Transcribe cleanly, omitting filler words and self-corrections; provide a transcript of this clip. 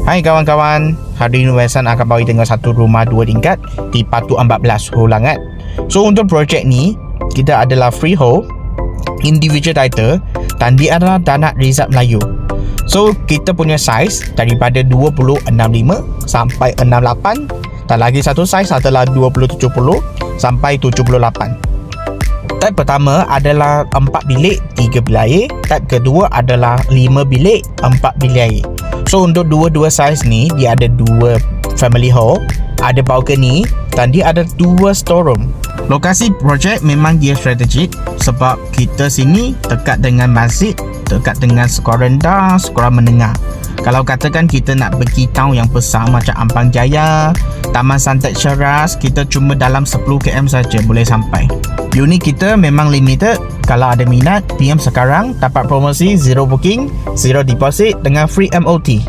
Hai kawan-kawan, hari ini Wesan akan bagi tengok satu rumah 2 tingkat di Patu 14, Hulangat. So untuk projek ni, kita adalah freehold, individual title dan dia adalah Danak Rizab Melayu. So kita punya saiz daripada 2065 sampai 68 dan lagi satu saiz adalah 2070 sampai 78. Type pertama adalah 4 bilik 3 bilik air. Type kedua adalah 5 bilik 4 bilik air. So untuk dua-dua saiz ni, dia ada 2 family hall, ada balcony dan dia ada 2 storeroom. Lokasi projek memang dia strategik sebab kita sini dekat dengan masjid, dekat dengan sekolah rendah, sekolah menengah. Kalau katakan kita nak pergi town yang besar macam Ampang Jaya, Taman Santet Ceras, kita cuma dalam 10 km saja boleh sampai. Unit kita memang limited. Kalau ada minat, PM sekarang, dapat promosi 0 booking, 0 deposit dengan free MOT.